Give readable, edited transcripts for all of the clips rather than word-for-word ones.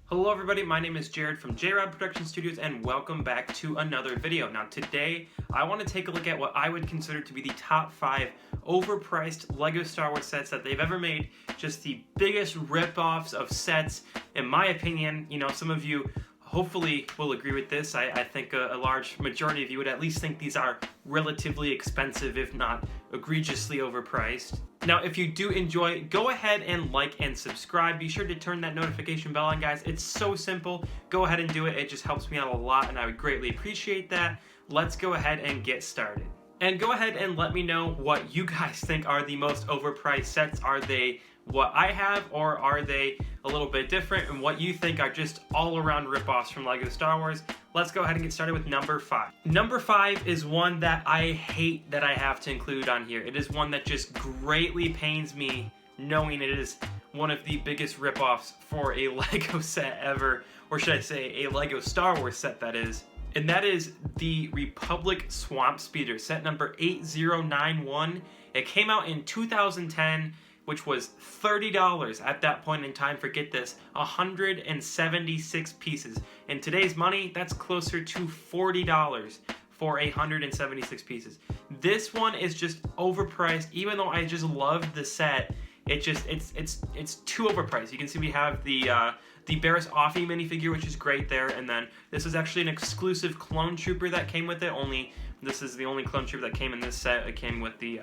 Hello everybody, my name is Jared from JRod Production Studios and welcome back to another video. Now today, I want to take a look at what I would consider to be the top 5 overpriced LEGO Star Wars sets that they've ever made. Just the biggest rip-offs of sets, in my opinion. You know, some of you hopefully will agree with this. I think a large majority of you would at least think these are relatively expensive, if not egregiously overpriced. Now, if you do enjoy, go ahead and like and subscribe. Be sure to turn that notification bell on, guys. It's so simple. Go ahead and do it. It just helps me out a lot, and I would greatly appreciate that. Let's go ahead and get started. And go ahead and let me know what you guys think are the most overpriced sets. Are they what I have, or are they a little bit different, and what you think are just all-around rip-offs from LEGO Star Wars? Let's go ahead and get started with number 5. Number 5 is one that I hate that I have to include on here. It is one that just greatly pains me knowing it is one of the biggest rip-offs for a LEGO set ever, or should I say a LEGO Star Wars set, that is. And that is the Republic Swamp Speeder, set number 8091. It came out in 2010, which was $30 at that point in time. Forget this, 176 pieces. In today's money, that's closer to $40 for 176 pieces. This one is just overpriced. Even though I just love the set, it's too overpriced. You can see we have the Barriss Offee minifigure, which is great there, and then this is actually an exclusive clone trooper that came with it. This is the only clone trooper that came in this set. It came with the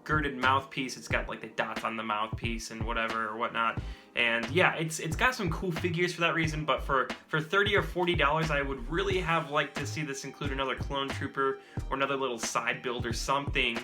girded mouthpiece. It's got like the dots on the mouthpiece and whatever or whatnot. And yeah, it's got some cool figures for that reason, but for $30 or $40, I would really have liked to see this include another clone trooper or another little side build or something.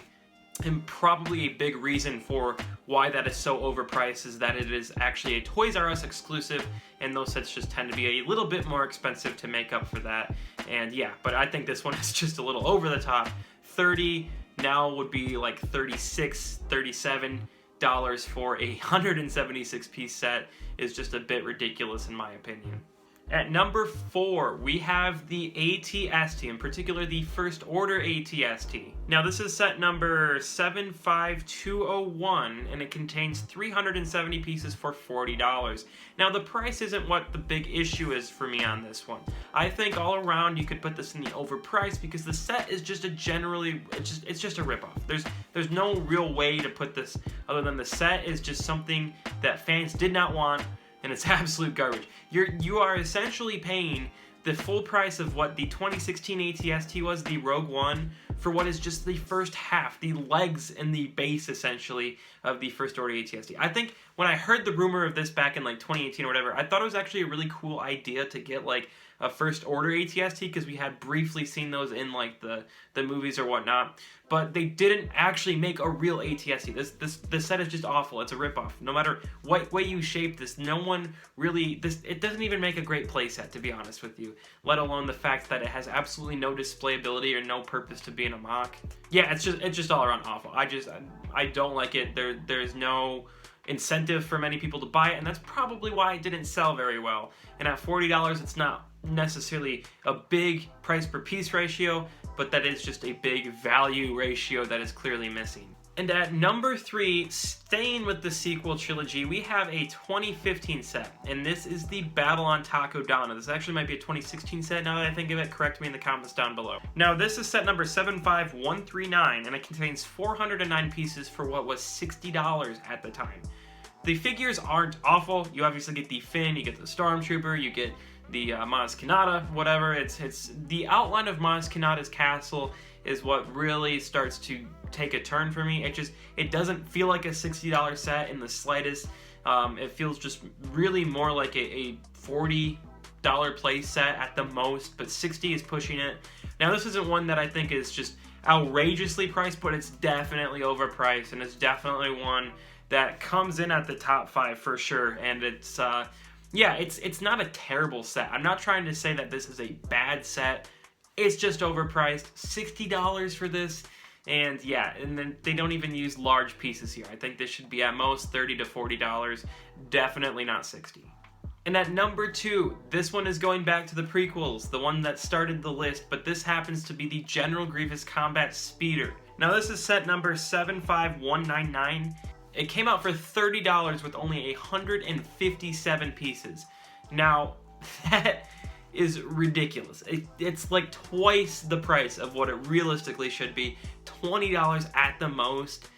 And probably a big reason for why that is so overpriced is that it is actually a Toys R Us exclusive, and those sets just tend to be a little bit more expensive to make up for that. And yeah, but I think this one is just a little over the top. $30 now would be like $36, $37 for a 176 piece set is just a bit ridiculous in my opinion. At number 4, we have the AT-ST, in particular the First Order AT-ST. Now this is set number 75201, and it contains 370 pieces for $40. Now the price isn't what the big issue is for me on this one. I think all around you could put this in the overpriced because the set is just it's just a ripoff. There's no real way to put this other than the set is just something that fans did not want, and it's absolute garbage. You are essentially paying the full price of what the 2016 AT-ST was, the Rogue One, for what is just the first half, the legs and the base, essentially, of the First Order AT-ST. I think when I heard the rumor of this back in like 2018 or whatever, I thought it was actually a really cool idea to get like a First Order AT-ST, because we had briefly seen those in like the movies or whatnot, but they didn't actually make a real AT-ST. This set is just awful. It's a ripoff. No matter what way you shape this, no one really, it doesn't even make a great playset, to be honest with you, let alone the fact that it has absolutely no displayability or no purpose to being a mock. Yeah, it's just all around awful. I don't like it. There's no incentive for many people to buy it, and that's probably why it didn't sell very well. And at $40, it's not necessarily a big price per piece ratio, but that is just a big value ratio that is clearly missing. And at number 3, staying with the sequel trilogy, we have a 2015 set, and this is the Battle on Takodana. This actually might be a 2016 set now that I think of it. Correct me in the comments down below. Now, this is set number 75139, and it contains 409 pieces for what was $60 at the time. The figures aren't awful. You obviously get the Finn, you get the Stormtrooper, you get the Maz Kanata, whatever. It's the outline of Maz Kanata's castle is what really starts to take a turn for me. It doesn't feel like a $60 set in the slightest. It feels just really more like a $40 play set at the most, but 60 is pushing it. Now this isn't one that I think is just outrageously priced, but it's definitely overpriced, and it's definitely one that comes in at the top 5 for sure. And it's yeah, it's not a terrible set. I'm not trying to say that this is a bad set. It's just overpriced. $60 for this. And yeah, and then they don't even use large pieces here. I think this should be at most $30 to $40. Definitely not $60. And at number 2, this one is going back to the prequels, the one that started the list, but this happens to be the General Grievous Combat Speeder. Now this is set number 75199. It came out for $30 with only 157 pieces. Now, that is ridiculous. It's like twice the price of what it realistically should be. $20 at the most.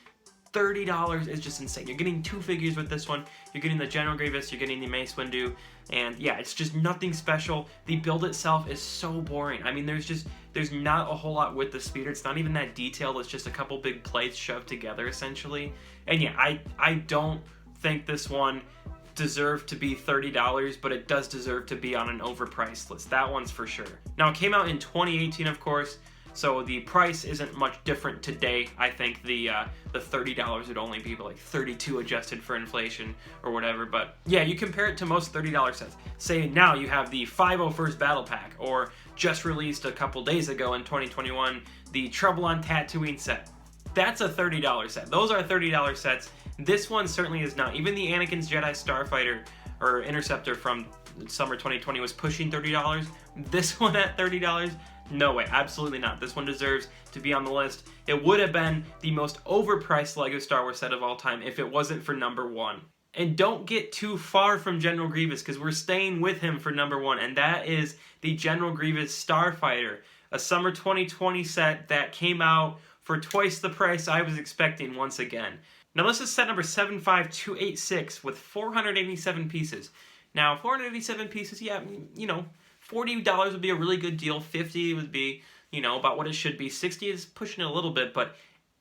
$30 is just insane. You're getting 2 figures with this one. You're getting the General Grievous, you're getting the Mace Windu, and yeah, it's just nothing special. The build itself is so boring. I mean, there's not a whole lot with the speeder. It's not even that detailed. It's just a couple big plates shoved together, essentially. And yeah, I don't think this one deserved to be $30, but it does deserve to be on an overpriced list. That one's for sure. Now, it came out in 2018, of course, so the price isn't much different today. I think the $30 would only be like $32 adjusted for inflation or whatever. But yeah, you compare it to most $30 sets. Say now you have the 501st Battle Pack, or just released a couple days ago in 2021, the Trouble on Tatooine set. That's a $30 set. Those are $30 sets. This one certainly is not. Even the Anakin's Jedi Starfighter or Interceptor from summer 2020 was pushing $30. This one at $30? No way, absolutely not. This one deserves to be on the list. It would have been the most overpriced LEGO Star Wars set of all time if it wasn't for number 1. And don't get too far from General Grievous, because we're staying with him for number 1, and that is the General Grievous Starfighter, a summer 2020 set that came out for twice the price I was expecting once again. Now this is set number 75286 with 487 pieces. Now 487 pieces, yeah, you know, $40 would be a really good deal. $50 would be, you know, about what it should be. $60 is pushing it a little bit, but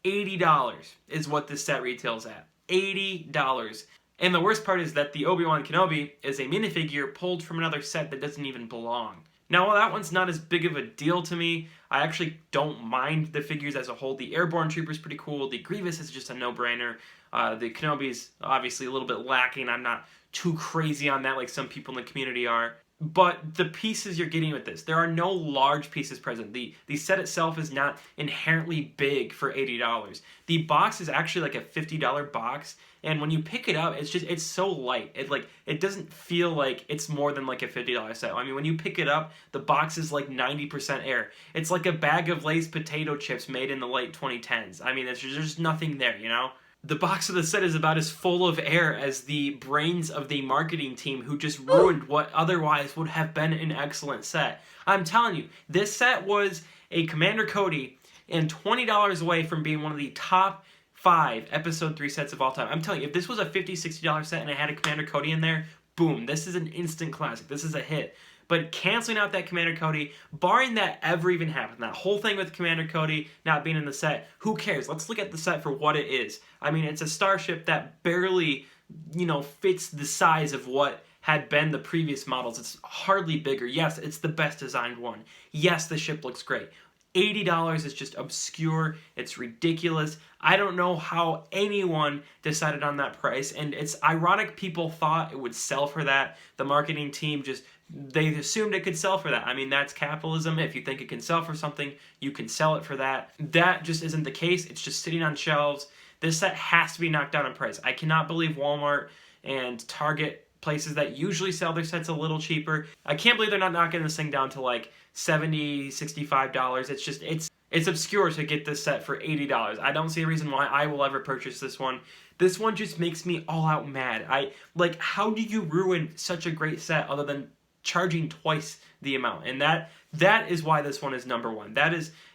$80 is what this set retails at. $80. And the worst part is that the Obi-Wan Kenobi is a minifigure pulled from another set that doesn't even belong. Now, while that one's not as big of a deal to me, I actually don't mind the figures as a whole. The Airborne Trooper's pretty cool. The Grievous is just a no-brainer. The Kenobi's obviously a little bit lacking. I'm not too crazy on that like some people in the community are. But the pieces you're getting with this, there are no large pieces present. The set itself is not inherently big for $80. The box is actually like a $50 box, and when you pick it up, it's so light. It doesn't feel like it's more than like a $50 set. I mean, when you pick it up, the box is like 90% air. It's like a bag of Lay's potato chips made in the late 2010s. I mean, there's just nothing there, you know? The box of the set is about as full of air as the brains of the marketing team who just ruined what otherwise would have been an excellent set. I'm telling you, this set was a Commander Cody and $20 away from being one of the top 5 Episode 3 sets of all time. I'm telling you, if this was a $50, $60 set and it had a Commander Cody in there, boom, this is an instant classic. This is a hit. But canceling out that Commander Cody, barring that ever even happened, that whole thing with Commander Cody not being in the set, who cares? Let's look at the set for what it is. I mean, it's a starship that barely, you know, fits the size of what had been the previous models. It's hardly bigger. Yes, it's the best designed one. Yes, the ship looks great. $80 is just obscure. It's ridiculous. I don't know how anyone decided on that price, and it's ironic people thought it would sell for that. The marketing team they assumed it could sell for that. I mean, that's capitalism. If you think it can sell for something, you can sell it for that. That just isn't the case. It's just sitting on shelves. This set has to be knocked down in price. I cannot believe Walmart and Target, places that usually sell their sets a little cheaper, I can't believe they're not knocking this thing down to like $70, $65. It's just, it's obscure to get this set for $80. I don't see a reason why I will ever purchase this one. This one just makes me all out mad. How do you ruin such a great set other than charging twice the amount? And that is why this one is number 1.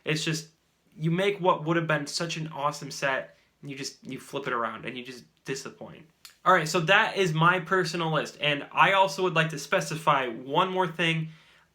It's just, you make what would have been such an awesome set, and you flip it around, and you just disappoint. Alright, so that is my personal list, and I also would like to specify one more thing.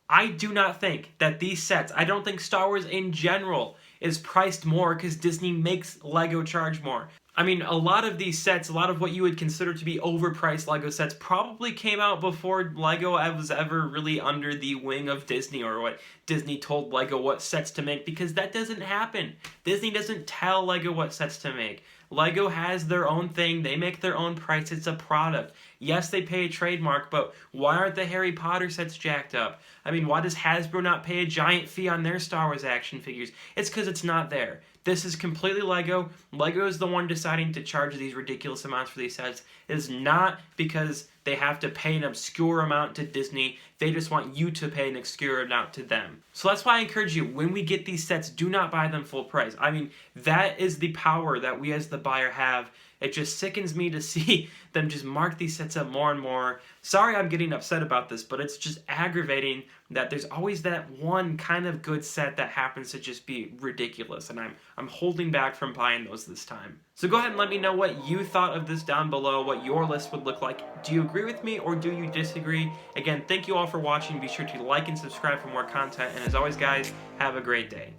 I do not think that these sets, I don't think Star Wars in general is priced more because Disney makes LEGO charge more. I mean, a lot of these sets, a lot of what you would consider to be overpriced LEGO sets probably came out before LEGO was ever really under the wing of Disney, or what Disney told LEGO what sets to make, because that doesn't happen. Disney doesn't tell LEGO what sets to make. LEGO has their own thing. They make their own price. It's a product. Yes, they pay a trademark, but why aren't the Harry Potter sets jacked up? I mean, why does Hasbro not pay a giant fee on their Star Wars action figures? It's because it's not there. This is completely LEGO. LEGO is the one deciding to charge these ridiculous amounts for these sets. It is not because they have to pay an obscure amount to Disney. They just want you to pay an obscure amount to them. So that's why I encourage you, when we get these sets, do not buy them full price. I mean, that is the power that we as the buyer have It just sickens me to see them just mark these sets up more and more. Sorry I'm getting upset about this, but it's just aggravating that there's always that one kind of good set that happens to just be ridiculous, and I'm holding back from buying those this time. So go ahead and let me know what you thought of this down below, what your list would look like. Do you agree with me or do you disagree? Again, thank you all for watching. Be sure to like and subscribe for more content, and as always guys, have a great day.